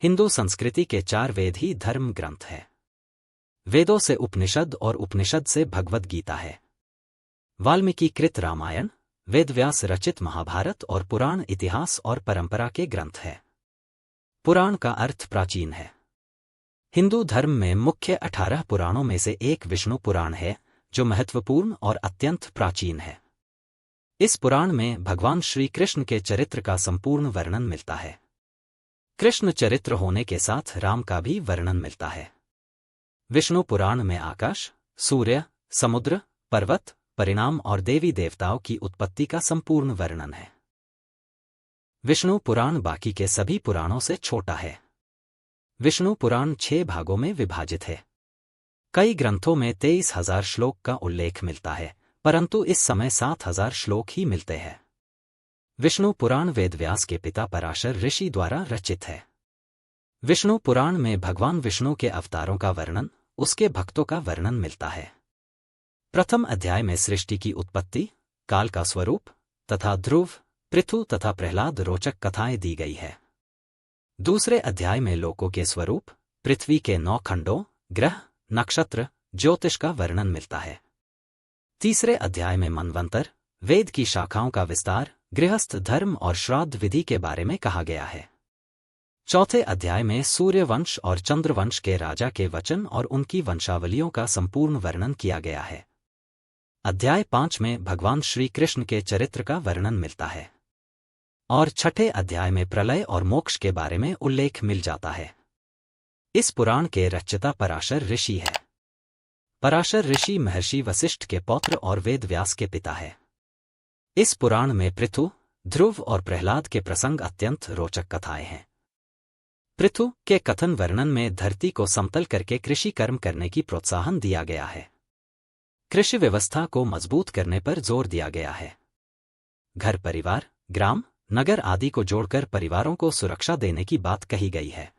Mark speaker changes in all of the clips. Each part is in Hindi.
Speaker 1: हिंदू संस्कृति के 4 वेद ही धर्म ग्रंथ है। वेदों से उपनिषद और उपनिषद से भगवद गीता है। वाल्मीकि कृत रामायण, वेदव्यास रचित महाभारत और पुराण इतिहास और परंपरा के ग्रंथ है। पुराण का अर्थ प्राचीन है। हिंदू धर्म में मुख्य 18 पुराणों में से एक विष्णु पुराण है, जो महत्वपूर्ण और अत्यंत प्राचीन है। इस पुराण में भगवान श्री कृष्ण के चरित्र का संपूर्ण वर्णन मिलता है। कृष्ण चरित्र होने के साथ राम का भी वर्णन मिलता है। विष्णु पुराण में आकाश, सूर्य, समुद्र, पर्वत, परिणाम और देवी देवताओं की उत्पत्ति का संपूर्ण वर्णन है। विष्णु पुराण बाकी के सभी पुराणों से छोटा है। विष्णु पुराण 6 भागों में विभाजित है। कई ग्रंथों में 23,000 श्लोक का उल्लेख मिलता है, परंतु इस समय 7,000 श्लोक ही मिलते हैं। विष्णु पुराण वेदव्यास के पिता पराशर ऋषि द्वारा रचित है। विष्णु पुराण में भगवान विष्णु के अवतारों का वर्णन, उसके भक्तों का वर्णन मिलता है। प्रथम अध्याय में सृष्टि की उत्पत्ति, काल का स्वरूप तथा ध्रुव, पृथु तथा प्रहलाद रोचक कथाएं दी गई है। दूसरे अध्याय में लोकों के स्वरूप, पृथ्वी के 9 खंडों, ग्रह, नक्षत्र, ज्योतिष का वर्णन मिलता है। तीसरे अध्याय में मनवंतर, वेद की शाखाओं का विस्तार, गृहस्थ धर्म और श्राद्ध विधि के बारे में कहा गया है। चौथे अध्याय में सूर्यवंश और चंद्रवंश के राजा के वचन और उनकी वंशावलियों का संपूर्ण वर्णन किया गया है। अध्याय 5 में भगवान श्री कृष्ण के चरित्र का वर्णन मिलता है और छठे अध्याय में प्रलय और मोक्ष के बारे में उल्लेख मिल जाता है। इस पुराण के रचयिता पराशर ऋषि है। पराशर ऋषि महर्षि वशिष्ठ के पौत्र और वेदव्यास के पिता है। इस पुराण में पृथु, ध्रुव और प्रहलाद के प्रसंग अत्यंत रोचक कथाएं हैं। पृथु के कथन वर्णन में धरती को समतल करके कृषि कर्म करने की प्रोत्साहन दिया गया है। कृषि व्यवस्था को मजबूत करने पर जोर दिया गया है। घर परिवार, ग्राम, नगर आदि को जोड़कर परिवारों को सुरक्षा देने की बात कही गई है।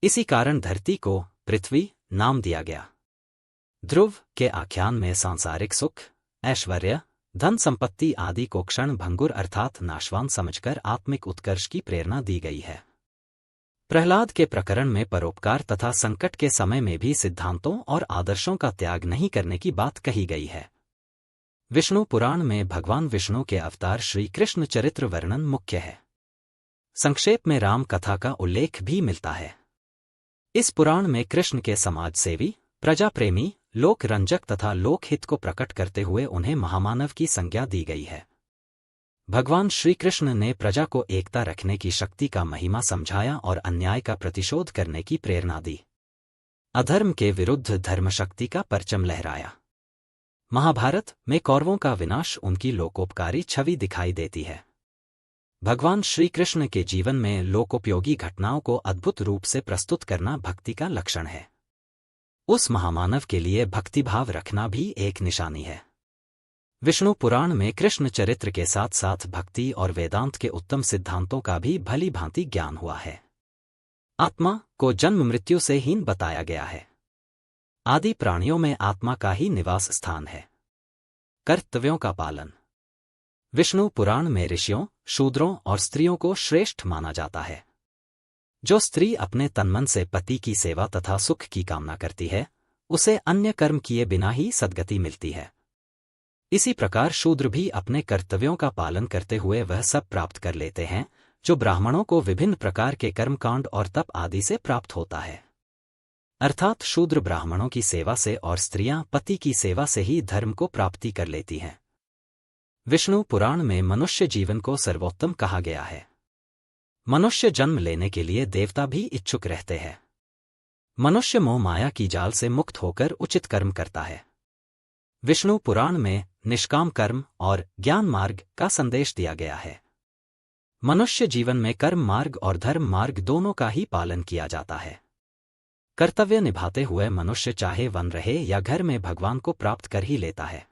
Speaker 1: इसी कारण धरती को पृथ्वी नाम दिया गया। ध्रुव के आख्यान में सांसारिक सुख, ऐश्वर्य, धन संपत्ति आदि को क्षण भंगुर अर्थात नाशवान समझकर आत्मिक उत्कर्ष की प्रेरणा दी गई है। प्रहलाद के प्रकरण में परोपकार तथा संकट के समय में भी सिद्धांतों और आदर्शों का त्याग नहीं करने की बात कही गई है। विष्णु पुराण में भगवान विष्णु के अवतार श्री कृष्ण चरित्र वर्णन मुख्य है। संक्षेप में राम कथा का उल्लेख भी मिलता है। इस पुराण में कृष्ण के समाज सेवी, प्रजा प्रेमी, लोक रंजक तथा लोकहित को प्रकट करते हुए उन्हें महामानव की संज्ञा दी गई है। भगवान श्री कृष्ण ने प्रजा को एकता रखने की शक्ति का महिमा समझाया और अन्याय का प्रतिशोध करने की प्रेरणा दी। अधर्म के विरुद्ध धर्मशक्ति का परचम लहराया। महाभारत में कौरवों का विनाश उनकी लोकोपकारी छवि दिखाई देती है। भगवान श्री कृष्ण के जीवन में लोकोपयोगी घटनाओं को अद्भुत रूप से प्रस्तुत करना भक्ति का लक्षण है। उस महामानव के लिए भक्तिभाव रखना भी एक निशानी है। विष्णु पुराण में कृष्ण चरित्र के साथ साथ भक्ति और वेदांत के उत्तम सिद्धांतों का भी भली भांति ज्ञान हुआ है। आत्मा को जन्म मृत्यु से हीन बताया गया है। आदि प्राणियों में आत्मा का ही निवास स्थान है। कर्तव्यों का पालन। विष्णु पुराण में ऋषियों, शूद्रों और स्त्रियों को श्रेष्ठ माना जाता है। जो स्त्री अपने तनमन से पति की सेवा तथा सुख की कामना करती है, उसे अन्य कर्म किए बिना ही सद्गति मिलती है। इसी प्रकार शूद्र भी अपने कर्तव्यों का पालन करते हुए वह सब प्राप्त कर लेते हैं जो ब्राह्मणों को विभिन्न प्रकार के कर्मकांड और तप आदि से प्राप्त होता है। अर्थात शूद्र ब्राह्मणों की सेवा से और स्त्रियां पति की सेवा से ही धर्म को प्राप्ति कर लेती हैं। विष्णु पुराण में मनुष्य जीवन को सर्वोत्तम कहा गया है। मनुष्य जन्म लेने के लिए देवता भी इच्छुक रहते हैं। मनुष्य मोह माया की जाल से मुक्त होकर उचित कर्म करता है। विष्णु पुराण में निष्काम कर्म और ज्ञान मार्ग का संदेश दिया गया है। मनुष्य जीवन में कर्म मार्ग और धर्म मार्ग दोनों का ही पालन किया जाता है। कर्तव्य निभाते हुए मनुष्य चाहे वन रहे या घर में भगवान को प्राप्त कर ही लेता है।